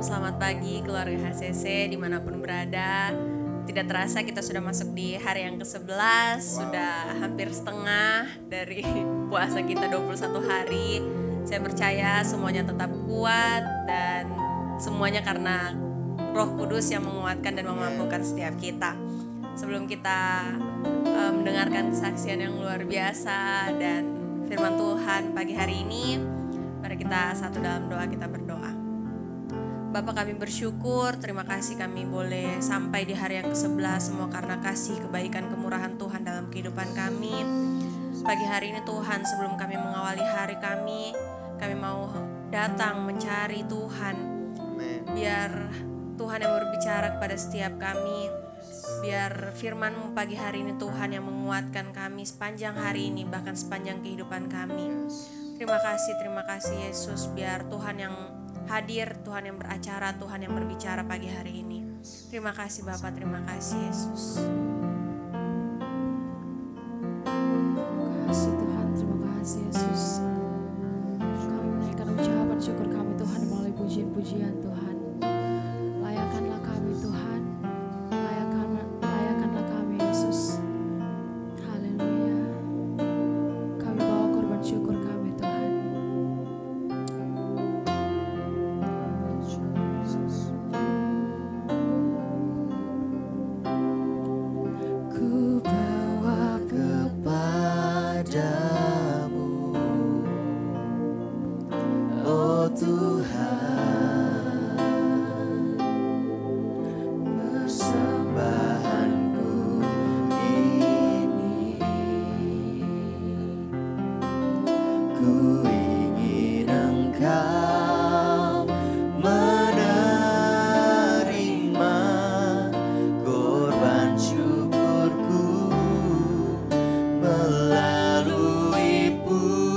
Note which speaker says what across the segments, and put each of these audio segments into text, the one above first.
Speaker 1: selamat pagi keluarga HCC dimanapun berada. Tidak terasa kita sudah masuk di hari yang ke-11, sudah hampir setengah dari puasa kita 21 hari. Saya percaya semuanya tetap kuat dan semuanya karena Roh Kudus yang menguatkan dan memampukan setiap kita. Sebelum kita mendengarkan kesaksian yang luar biasa dan firman Tuhan pagi hari ini, mari kita satu dalam doa, kita berdoa. Bapa, kami bersyukur, terima kasih kami boleh sampai di hari yang ke-11 semua karena kasih, kebaikan, kemurahan Tuhan dalam kehidupan kami. Pagi hari ini Tuhan, sebelum kami mengawali hari kami mau datang mencari Tuhan. Biar Tuhan yang berbicara kepada setiap kami, biar firman-Mu pagi hari ini Tuhan yang menguatkan kami sepanjang hari ini, bahkan sepanjang kehidupan kami. Terima kasih Yesus, biar Tuhan yang hadir, Tuhan yang beracara, Tuhan yang berbicara pagi hari ini. Terima kasih Bapak, terima kasih Yesus.
Speaker 2: Terima kasih Tuhan, terima kasih Yesus. Kami menaikkan ucapan syukur kami Tuhan melalui pujian-pujian Tuhan. Layakanlah kami Tuhan, layakanlah kami Yesus. Haleluya. Kami bawa korban syukur kami Tuhan. Ku bawa kepadamu, oh Tuhan, persembahanku ini. Ku ingin Engkau menerima korban syukurku melalui pujian.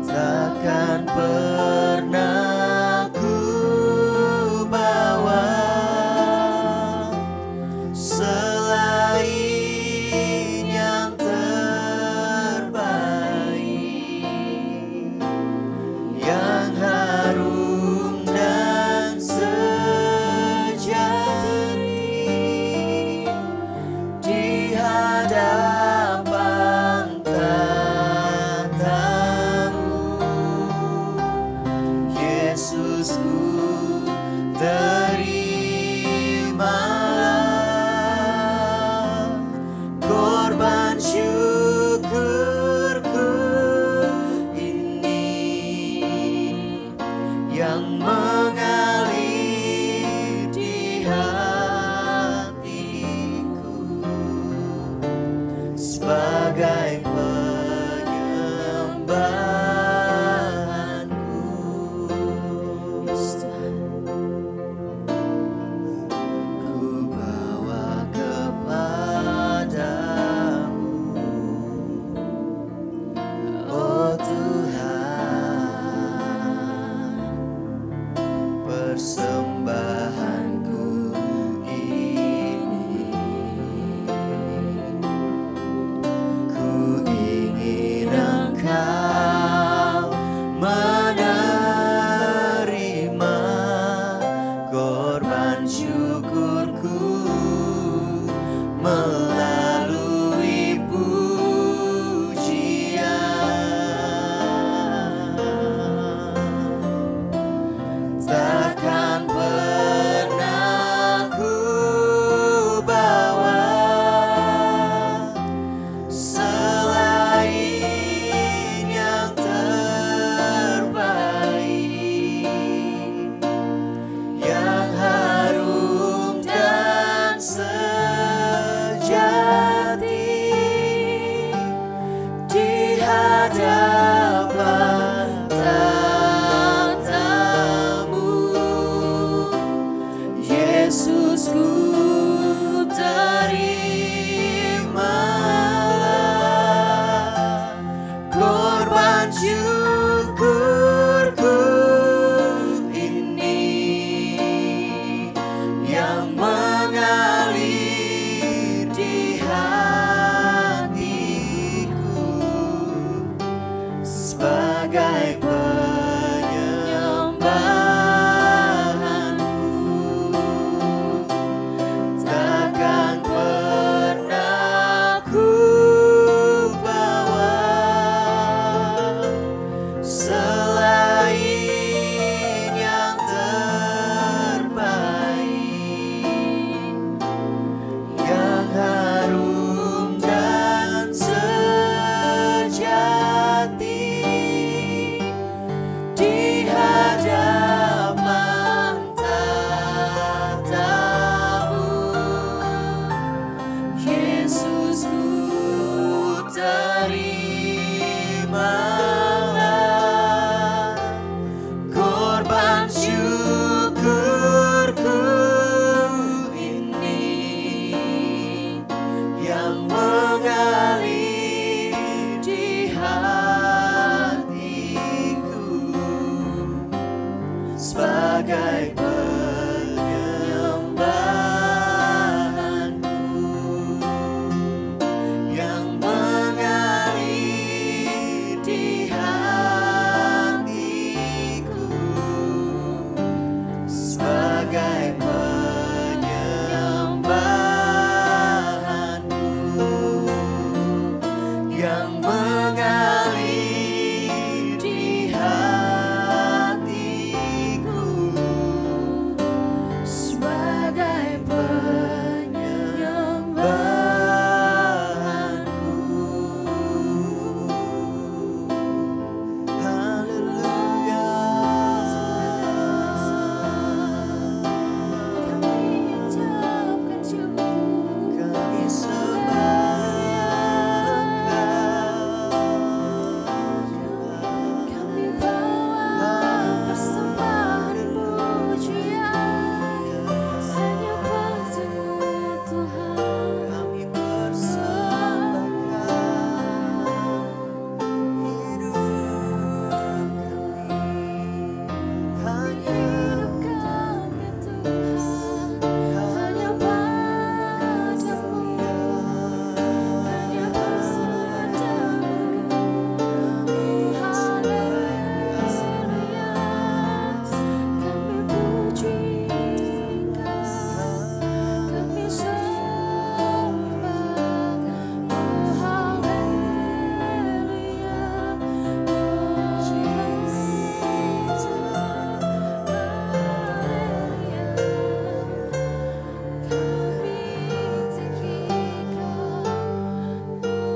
Speaker 2: Takkan pernah ku bawa selain yang terbaik, yang harum dan sejati di hadapan tatamu. Yesusku, terimalah korban syukurku ini yang mengalir di hatiku sebagai penyembahanku. Yes, Tuhan. Ku bawa kepadamu, oh Tuhan, persembahanku ini. Ku ingin Engkau menerima korban syukurku melalui pujian. Takkan
Speaker 3: sebagai penyembahanku yang mengalir di hatiku, sebagai penyembahanku yang mengalir di hatiku, sebagai penyembahanku. Haleluya.
Speaker 2: Kami ucapkan syukur.
Speaker 3: Kami sembah
Speaker 2: Kami bawa persembahan pujian hanya padamu Tuhan.
Speaker 3: Kami persembahkan hidup kami hanya
Speaker 2: Hidup kami Tuhan hanya padamu, hanya padamu. Haleluya, kami puji Engkau, kami sembah.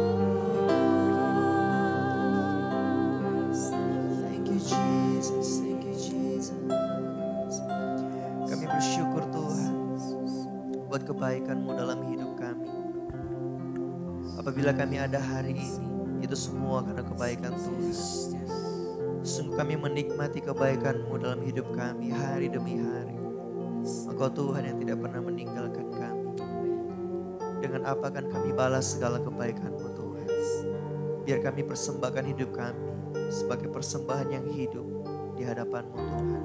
Speaker 2: Haleluya,
Speaker 3: Thank you Jesus, thank you Jesus. Kami bersyukur Tuhan buat kebaikan-Mu dalam hidup kami. Apabila kami ada hari ini, itu semua karena kebaikan Tuhan. Sungguh kami menikmati kebaikan-Mu dalam hidup kami hari demi hari. Engkau Tuhan yang tidak pernah meninggalkan kami. Dengan apa akan kami balas segala kebaikan-Mu Tuhan? Biar kami persembahkan hidup kami sebagai persembahan yang hidup di hadapan-Mu Tuhan.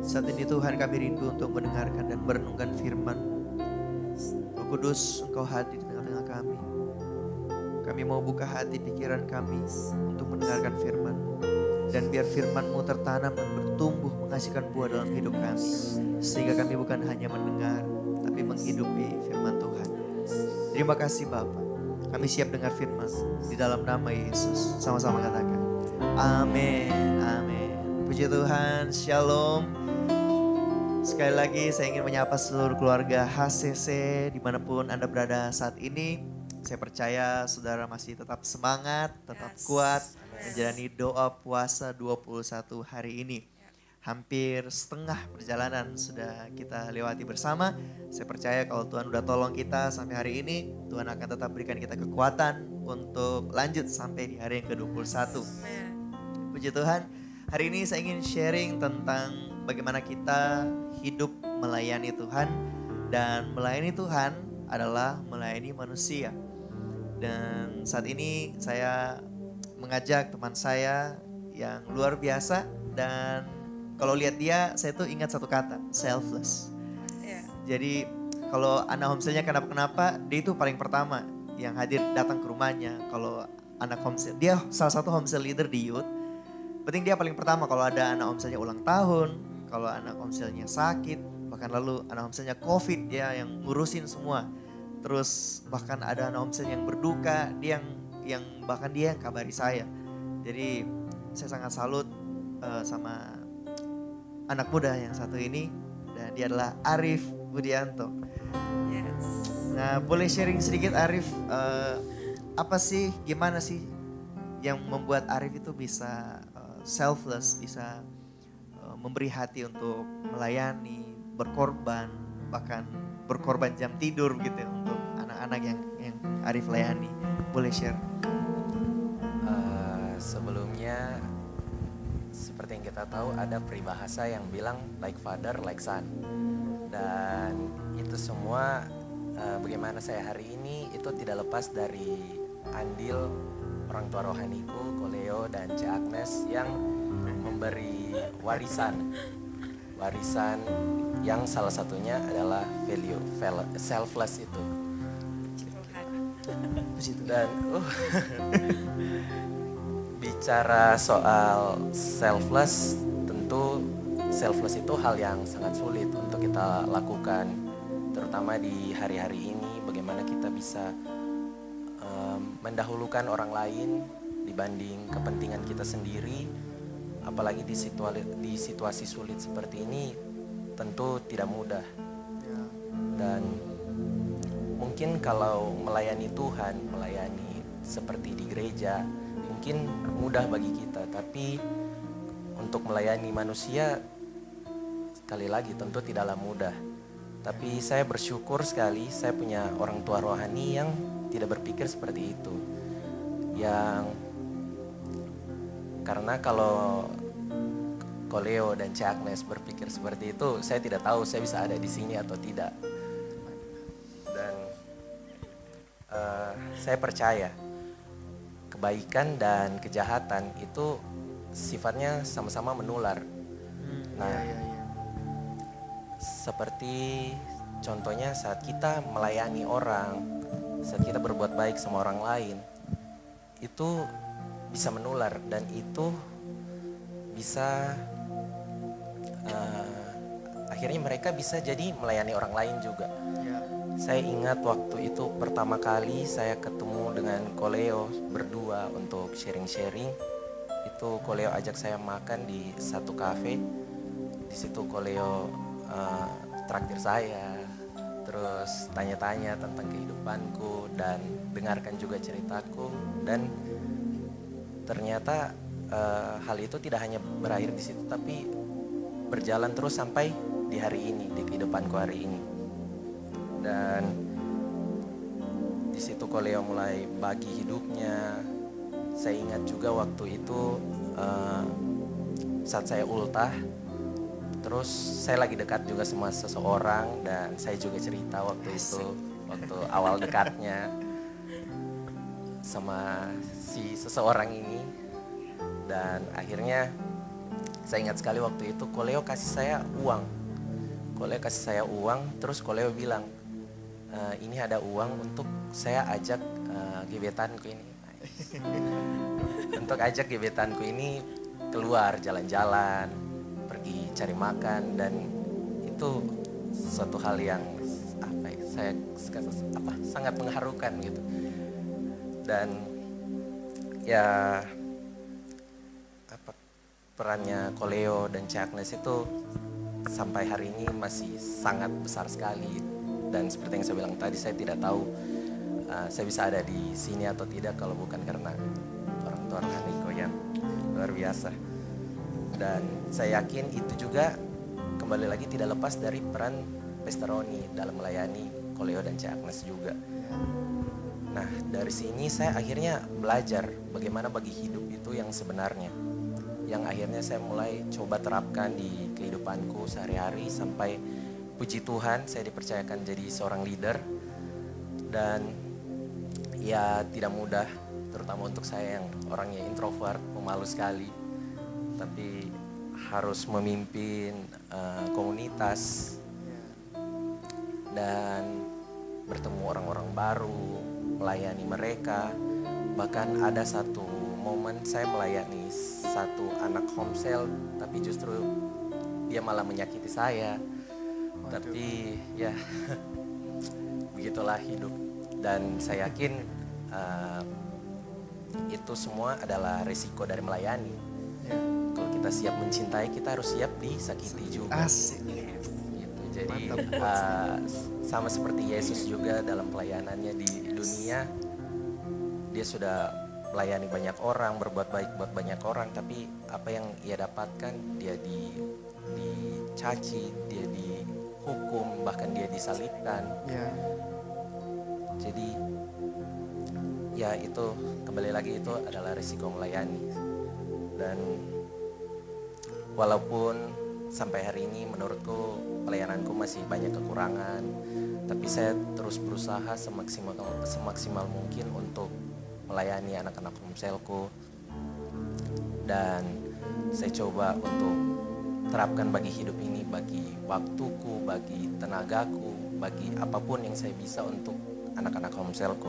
Speaker 3: Saat ini Tuhan kami rindu untuk mendengarkan dan merenungkan firman-Mu. Roh Kudus, Engkau hadir di tengah-tengah kami. Kami mau buka hati pikiran kami untuk mendengarkan firman-Mu. Dan biar firman-Mu tertanam dan bertumbuh menghasilkan buah dalam hidup kami. Sehingga kami bukan hanya mendengar, tapi menghidupi firman Tuhan. Terima kasih Bapa. Kami siap dengar firman di dalam nama Yesus. Sama-sama katakan. Amin. Amin. Puji Tuhan. Shalom. Sekali lagi saya ingin menyapa seluruh keluarga HCC dimanapun Anda berada saat ini. Saya percaya saudara masih tetap semangat, tetap kuat menjalani doa puasa 21 hari ini. Hampir setengah perjalanan sudah kita lewati bersama. Saya percaya kalau Tuhan udah tolong kita sampai hari ini, Tuhan akan tetap berikan kita kekuatan untuk lanjut sampai di hari yang ke-21. Puji Tuhan, hari ini saya ingin sharing tentang bagaimana kita hidup melayani Tuhan. Dan melayani Tuhan adalah melayani manusia. Dan saat ini saya mengajak teman saya yang luar biasa. Dan kalau lihat dia, saya tuh ingat satu kata, selfless. Jadi kalau anak homestelnya kenapa-kenapa, dia itu paling pertama yang hadir datang ke rumahnya. Kalau anak homestel, dia salah satu homestel leader di youth. Penting dia paling pertama kalau ada anak homestelnya ulang tahun, kalau anak homestelnya sakit, bahkan lalu anak homestelnya COVID, dia yang ngurusin semua. Terus bahkan ada anak homestel yang berduka, dia yang bahkan dia yang kabari saya. Jadi saya sangat salut sama anak muda yang satu ini, dan dia adalah Arif Budianto. Nah, boleh sharing sedikit Arif, apa sih, gimana sih yang membuat Arif itu bisa selfless, bisa memberi hati untuk melayani, berkorban, bahkan berkorban jam tidur gitu ya, untuk anak-anak yang Arif layani. Boleh share?
Speaker 4: Sebelumnya seperti yang kita tahu ada peribahasa yang bilang like father like son, dan itu semua bagaimana saya hari ini itu tidak lepas dari andil orang tua rohaniku, Ko Leo dan Cik Agnes yang memberi warisan yang salah satunya adalah value selfless itu. Dan bicara soal selfless, tentu selfless itu hal yang sangat sulit untuk kita lakukan, terutama di hari-hari ini. Bagaimana kita bisa mendahulukan orang lain dibanding kepentingan kita sendiri, apalagi di situasi sulit seperti ini, tentu tidak mudah. Dan mungkin kalau melayani Tuhan, melayani seperti di gereja, mungkin mudah bagi kita, tapi untuk melayani manusia, sekali lagi tentu tidaklah mudah. Tapi saya bersyukur sekali saya punya orang tua rohani yang tidak berpikir seperti itu. Karena kalau Koleo dan Cik Agnes berpikir seperti itu, saya tidak tahu saya bisa ada di sini atau tidak. Dan saya percaya kebaikan dan kejahatan itu sifatnya sama-sama menular. Nah, seperti contohnya saat kita melayani orang, saat kita berbuat baik sama orang lain, itu bisa menular dan itu bisa akhirnya mereka bisa jadi melayani orang lain juga. Saya ingat waktu itu pertama kali saya ketemu dengan Koleo berdua untuk sharing-sharing. Itu Koleo ajak saya makan di satu kafe. Di situ Koleo traktir saya, terus tanya-tanya tentang kehidupanku dan dengarkan juga ceritaku. Dan ternyata hal itu tidak hanya berakhir di situ, tapi berjalan terus sampai di hari ini, di kehidupanku hari ini. Dan di situ Koleo mulai bagi hidupnya. Saya ingat juga waktu itu saat saya ultah, terus saya lagi dekat juga sama seseorang dan saya juga cerita waktu itu, waktu awal dekatnya sama si seseorang ini. Dan akhirnya saya ingat sekali waktu itu Koleo kasih saya uang. Terus Koleo bilang, ini ada uang untuk saya ajak gebetanku ini. Untuk ajak gebetanku ini keluar jalan-jalan, pergi cari makan, dan itu suatu hal yang saya sangat mengharukan gitu. Dan ya perannya Koleo dan Cik Agnes itu sampai hari ini masih sangat besar sekali. Dan seperti yang saya bilang tadi, saya tidak tahu saya bisa ada di sini atau tidak kalau bukan karena orang tua rohaniku yang luar biasa. Dan saya yakin itu juga kembali lagi tidak lepas dari peran Pastor Roni dalam melayani Koleo dan Cik Agnes juga. Nah, dari sini saya akhirnya belajar bagaimana bagi hidup itu yang sebenarnya, yang akhirnya saya mulai coba terapkan di kehidupanku sehari-hari sampai puji Tuhan saya dipercayakan jadi seorang leader. Dan ya tidak mudah, terutama untuk saya yang orangnya introvert, pemalu sekali, tapi harus memimpin komunitas dan bertemu orang-orang baru, melayani mereka. Bahkan ada satu momen saya melayani satu anak homesel, tapi justru dia malah menyakiti saya. Tapi ya begitulah hidup. Dan saya yakin itu semua adalah risiko dari melayani. Kalau kita siap mencintai, kita harus siap disakiti juga. Gitu. Jadi sama seperti Yesus juga dalam pelayanannya di dunia, dia sudah melayani banyak orang, berbuat baik buat banyak orang, tapi apa yang ia dapatkan, dia dicaci, dia dihukum, bahkan dia disalibkan. Jadi ya itu kembali lagi, itu adalah risiko melayani. Dan walaupun sampai hari ini menurutku pelayananku masih banyak kekurangan, tapi saya terus berusaha semaksimal mungkin untuk melayani anak-anak homselku. Dan saya coba untuk terapkan bagi hidup ini, bagi waktuku, bagi tenagaku, bagi apapun yang saya bisa untuk anak-anak Homselku.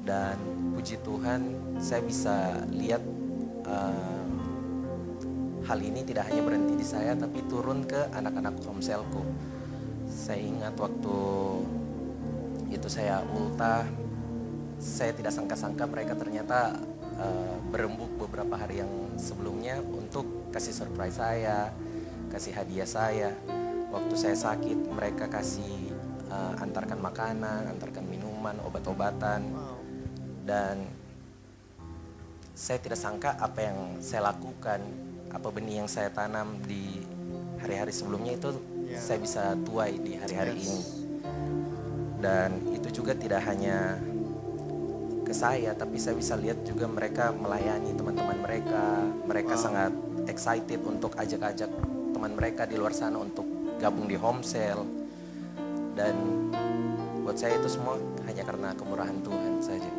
Speaker 4: Dan puji Tuhan, saya bisa lihat hal ini tidak hanya berhenti di saya, tapi turun ke anak-anak Homselku. Saya ingat waktu itu saya ultah, saya tidak sangka-sangka mereka ternyata berembuk beberapa hari yang sebelumnya untuk kasih surprise saya, kasih hadiah saya. Waktu saya sakit, mereka kasih antarkan makanan, antarkan minuman, obat-obatan. Dan saya tidak sangka apa yang saya lakukan, apa benih yang saya tanam di hari-hari sebelumnya itu saya bisa tuai di hari-hari ini. Dan itu juga tidak hanya ke saya, tapi saya bisa lihat juga mereka melayani teman-teman mereka. Mereka sangat excited untuk ajak-ajak teman mereka di luar sana untuk gabung di Homesel. Dan buat saya itu semua hanya karena kemurahan Tuhan saja.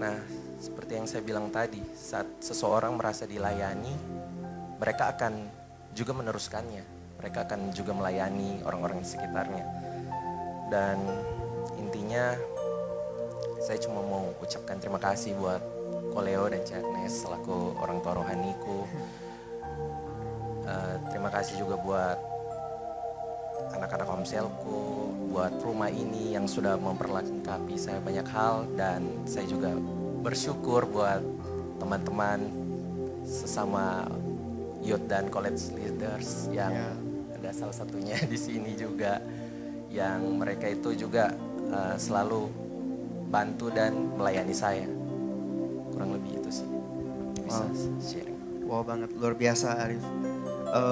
Speaker 4: Nah, seperti yang saya bilang tadi, saat seseorang merasa dilayani, mereka akan juga meneruskannya. Mereka akan juga melayani orang-orang di sekitarnya. Dan intinya, saya cuma mau ucapkan terima kasih buat Koleo dan Cik Agnes selaku orang tua rohaniku. Terima kasih juga buat anak-anak Homselku, buat rumah ini yang sudah memperlengkapi saya banyak hal. Dan saya juga bersyukur buat teman-teman sesama youth dan college leaders yang ada salah satunya di sini juga, yang mereka itu juga selalu bantu dan melayani saya. Kurang lebih itu sih bisa sharing.
Speaker 3: Wow banget, luar biasa Arif.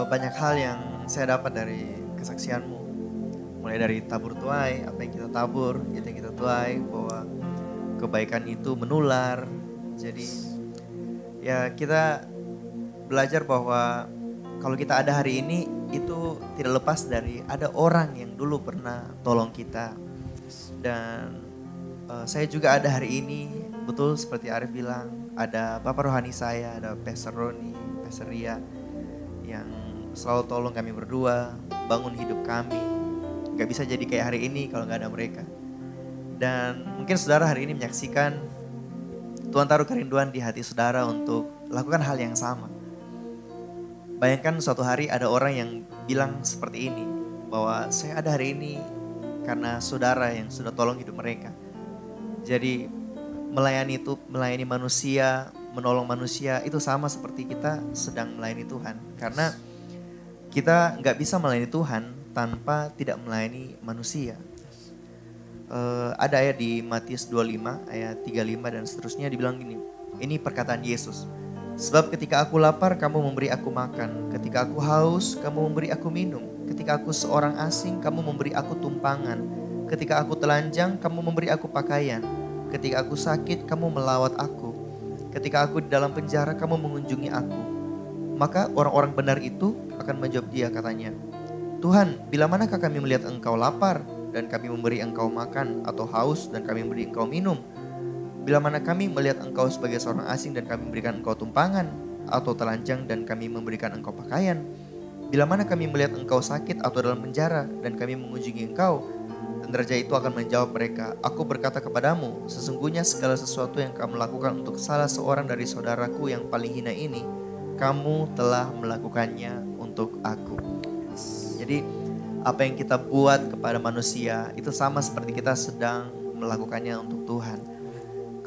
Speaker 3: Banyak hal yang saya dapat dari kesaksianmu. Mulai dari tabur tuai, apa yang kita tabur, itu yang kita tuai, bahwa kebaikan itu menular. Jadi ya kita belajar bahwa kalau kita ada hari ini itu tidak lepas dari ada orang yang dulu pernah tolong kita. Dan saya juga ada hari ini, betul seperti Arif bilang, ada Bapak Rohani saya, ada Pastor Roni, Pastor Ria, yang selalu tolong kami berdua, bangun hidup kami. Gak bisa jadi kayak hari ini kalau gak ada mereka. Dan mungkin saudara hari ini menyaksikan Tuhan taruh kerinduan di hati saudara untuk lakukan hal yang sama. Bayangkan suatu hari ada orang yang bilang seperti ini, bahwa saya ada hari ini karena saudara yang sudah tolong hidup mereka. Jadi melayani manusia, menolong manusia itu sama seperti kita sedang melayani Tuhan. Karena kita nggak bisa melayani Tuhan tanpa tidak melayani manusia. Ada ayat di Matius 25 ayat 35 dan seterusnya dibilang gini. Ini perkataan Yesus. Sebab ketika aku lapar kamu memberi aku makan. Ketika aku haus kamu memberi aku minum. Ketika aku seorang asing kamu memberi aku tumpangan. Ketika aku telanjang kamu memberi aku pakaian. Ketika aku sakit kamu melawat aku. Ketika aku di dalam penjara kamu mengunjungi aku. Maka orang-orang benar itu akan menjawab dia katanya, Tuhan, bila manakah kami melihat engkau lapar dan kami memberi engkau makan, atau haus dan kami memberi engkau minum? Bila mana kami melihat engkau sebagai seorang asing dan kami memberikan engkau tumpangan, atau telanjang dan kami memberikan engkau pakaian? Bila mana kami melihat engkau sakit atau dalam penjara dan kami mengunjungi engkau? Dan raja itu akan menjawab mereka, aku berkata kepadamu, sesungguhnya segala sesuatu yang kamu lakukan untuk salah seorang dari saudaraku yang paling hina ini, kamu telah melakukannya untuk aku. Jadi apa yang kita buat kepada manusia itu sama seperti kita sedang melakukannya untuk Tuhan.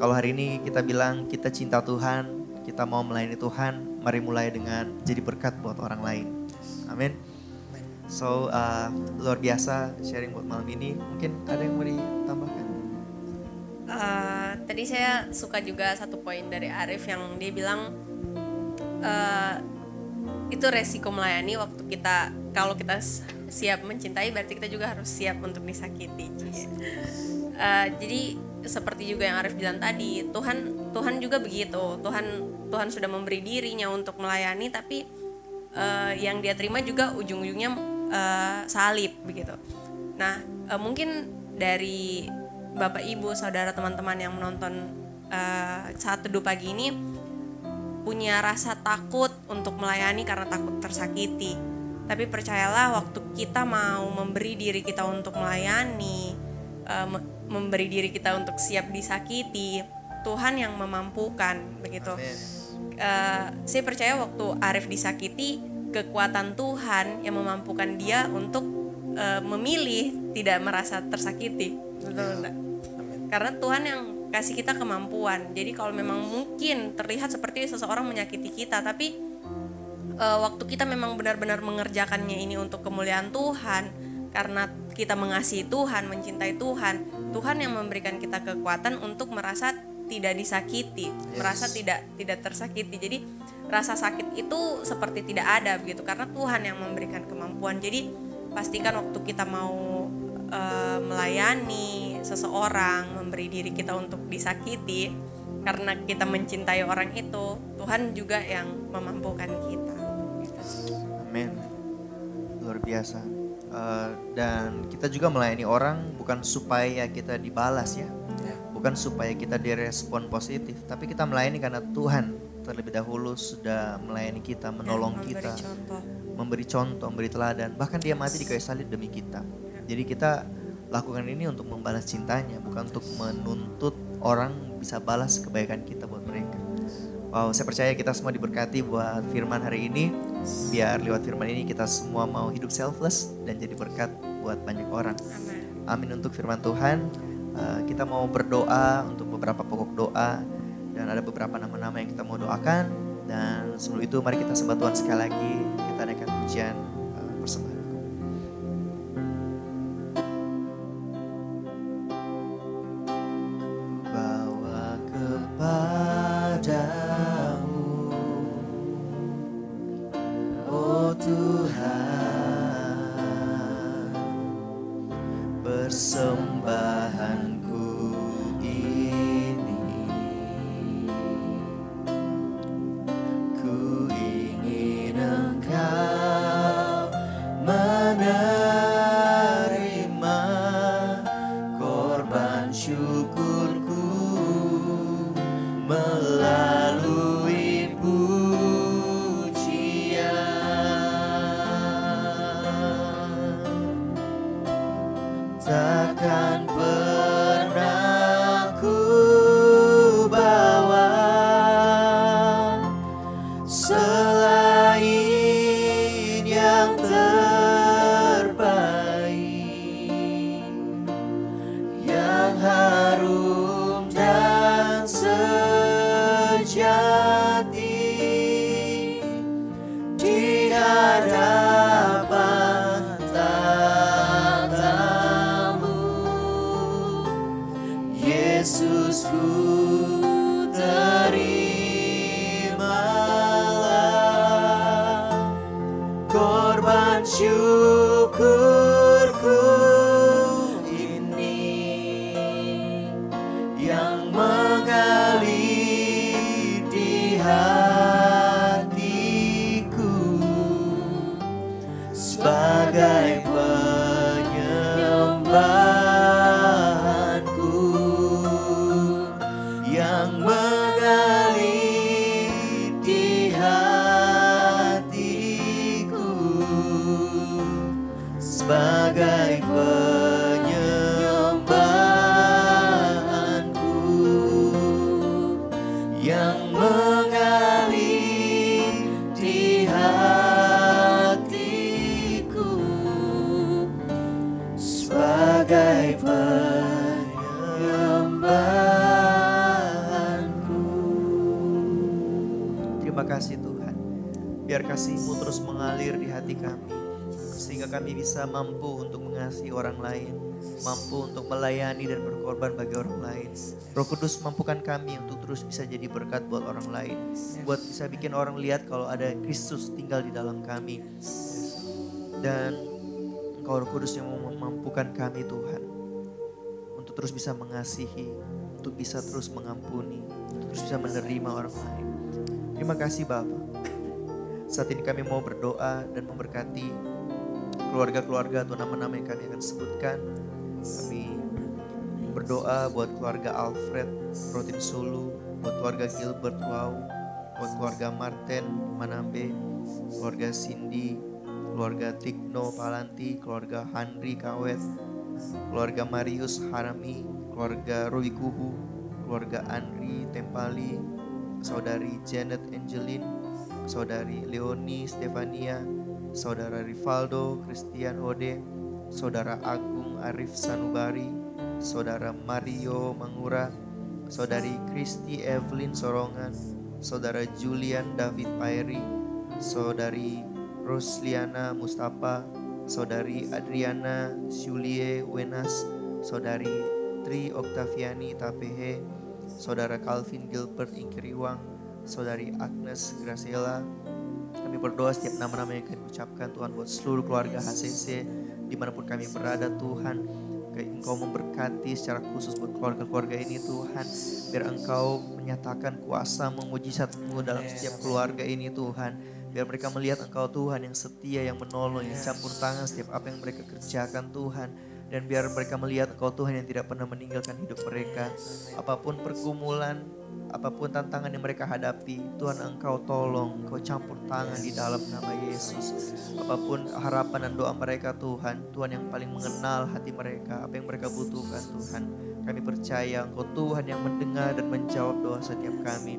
Speaker 3: Kalau hari ini kita bilang kita cinta Tuhan, kita mau melayani Tuhan, mari mulai dengan jadi berkat buat orang lain. Amin. So luar biasa sharing buat malam ini. Mungkin ada yang mau ditambahkan?
Speaker 1: Tadi saya suka juga satu poin dari Arif yang dia bilang itu resiko melayani waktu kita, kalau kita siap mencintai berarti kita juga harus siap untuk disakiti. Jadi seperti juga yang Arif bilang tadi, Tuhan juga begitu. Tuhan sudah memberi dirinya untuk melayani, tapi yang dia terima juga ujung-ujungnya salib begitu. Nah, mungkin dari Bapak Ibu, saudara, teman-teman yang menonton saat teduh pagi ini, punya rasa takut untuk melayani karena takut tersakiti. Tapi percayalah, waktu kita mau memberi diri kita untuk melayani, memberi diri kita untuk siap disakiti, Tuhan yang memampukan begitu. Saya percaya waktu Arif disakiti, kekuatan Tuhan yang memampukan dia untuk memilih tidak merasa tersakiti. Betul enggak? Karena Tuhan yang kasih kita kemampuan. Jadi kalau memang mungkin terlihat seperti seseorang menyakiti kita, tapi waktu kita memang benar-benar mengerjakannya ini untuk kemuliaan Tuhan, karena kita mengasihi Tuhan, mencintai Tuhan, Tuhan yang memberikan kita kekuatan untuk merasa tidak disakiti, merasa tidak tersakiti. Jadi rasa sakit itu seperti tidak ada begitu, karena Tuhan yang memberikan kemampuan. Jadi pastikan waktu kita mau melayani seseorang, memberi diri kita untuk disakiti, karena kita mencintai orang itu, Tuhan juga yang memampukan kita.
Speaker 3: Amin. Luar biasa. Dan kita juga melayani orang bukan supaya kita dibalas ya, bukan supaya kita direspon positif, tapi kita melayani karena Tuhan terlebih dahulu sudah melayani kita, menolong kita, memberi contoh, memberi teladan, bahkan dia mati di kayu salib demi kita. Jadi kita lakukan ini untuk membalas cintanya, bukan untuk menuntut orang bisa balas kebaikan kita buat mereka. Wow, saya percaya kita semua diberkati buat firman hari ini. Biar lewat firman ini kita semua mau hidup selfless dan jadi berkat buat banyak orang. Amin untuk firman Tuhan. Kita mau berdoa untuk beberapa pokok doa, dan ada beberapa nama-nama yang kita mau doakan. Dan sebelum itu mari kita sembah Tuhan sekali lagi. Kita naikkan pujian persembahan. Bawa kepadamu, oh Tuhan, persembahanku ini. Ku ingin Engkau menerima korban syukurku melalui pujian. Takkan pernah ku bawa selain yang terbaik, yang harum dan sejati di hadapan tatamu. Yesus, ku terimalah korban syukurku ini, yang mengalir di hatiku sebagai penyembahanku, yang mengalir di hatiku sebagai penyembahanku, yang mengalir di hatiku sebagai penyembahanku. Terima kasih Tuhan, biar kasih-Mu terus mengalir di hati kami, sehingga kami bisa mampu untuk mengasihi orang lain, mampu untuk melayani dan berkorban bagi orang lain. Roh Kudus mampukan kami untuk terus bisa jadi berkat buat orang lain, buat bisa bikin orang lihat kalau ada Kristus tinggal di dalam kami. Dan Engkau Roh Kudus yang memampukan kami Tuhan, untuk terus bisa mengasihi, untuk bisa terus mengampuni, untuk terus bisa menerima orang lain. Terima kasih Bapa. Saat ini kami mau berdoa dan memberkati keluarga-keluarga atau nama-nama yang kami akan sebutkan. Kami berdoa buat keluarga Alfred Rotin Sulu, buat keluarga Gilbert Wow, buat keluarga Martin Manambe, keluarga Cindy, keluarga Tikno Palanti, keluarga Handri Kawet, keluarga Marius Harami, keluarga Rui Kuhu, keluarga Andri Tempali, saudari Janet Angelin, saudari Leoni Stefania, saudara Rivaldo Christian Ode, saudara Agung Arif Sanubari, saudara Mario Mangura, saudari Kristi Evelyn Sorongan, saudara Julian David Pairi, saudari Rosliana Mustafa, saudari Adriana Julie Wenas, saudari Tri Oktaviani Tapehe, saudara Calvin Gilbert Ingkiriwang, saudari Agnes Graciela. Kami berdoa setiap nama-nama yang kami ucapkan Tuhan buat seluruh keluarga HCC dimanapun kami berada Tuhan. Engkau memberkati secara khusus buat keluarga-keluarga ini Tuhan. Biar Engkau menyatakan kuasa mujizat-Mu dalam setiap keluarga ini Tuhan. Biar mereka melihat Engkau Tuhan yang setia, yang menolong, yang campur tangan setiap apa yang mereka kerjakan Tuhan. Dan biar mereka melihat Engkau Tuhan yang tidak pernah meninggalkan hidup mereka. Apapun pergumulan, apapun tantangan yang mereka hadapi, Tuhan Engkau tolong, Engkau campur tangan di dalam nama Yesus. Apapun harapan dan doa mereka Tuhan, Tuhan yang paling mengenal hati mereka, apa yang mereka butuhkan Tuhan. Kami percaya Engkau Tuhan yang mendengar dan menjawab doa setiap kami.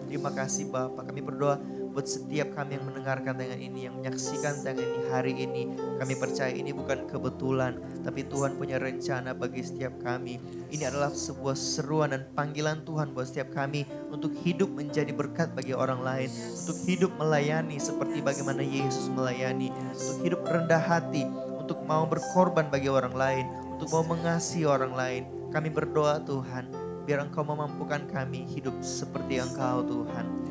Speaker 3: Terima kasih Bapa, kami berdoa buat setiap kami yang mendengarkan tayangan ini, yang menyaksikan tayangan ini hari ini. Kami percaya ini bukan kebetulan, tapi Tuhan punya rencana bagi setiap kami. Ini adalah sebuah seruan dan panggilan Tuhan buat setiap kami untuk hidup menjadi berkat bagi orang lain, untuk hidup melayani seperti bagaimana Yesus melayani, untuk hidup rendah hati, untuk mau berkorban bagi orang lain, untuk mau mengasihi orang lain. Kami berdoa Tuhan, biar Engkau memampukan kami hidup seperti Engkau Tuhan.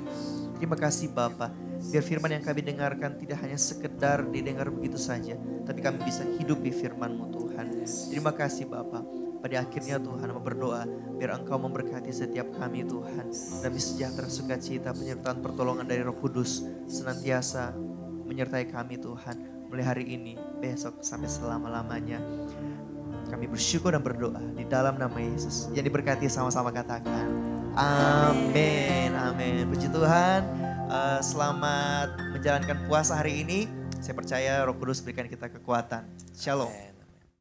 Speaker 3: Terima kasih Bapa, biar firman yang kami dengarkan tidak hanya sekedar didengar begitu saja, tapi kami bisa hidup di firman-Mu Tuhan. Terima kasih Bapa. Pada akhirnya Tuhan mau berdoa, biar Engkau memberkati setiap kami Tuhan. Demi sejahtera sukacita penyertaan pertolongan dari Roh Kudus senantiasa menyertai kami Tuhan. Mulai hari ini, besok sampai selama-lamanya. Kami bersyukur dan berdoa di dalam nama Yesus. Yang diberkati sama-sama katakan amin, amin. Puji Tuhan, selamat menjalankan puasa hari ini. Saya percaya Roh Kudus berikan kita kekuatan. Shalom.
Speaker 4: Amen.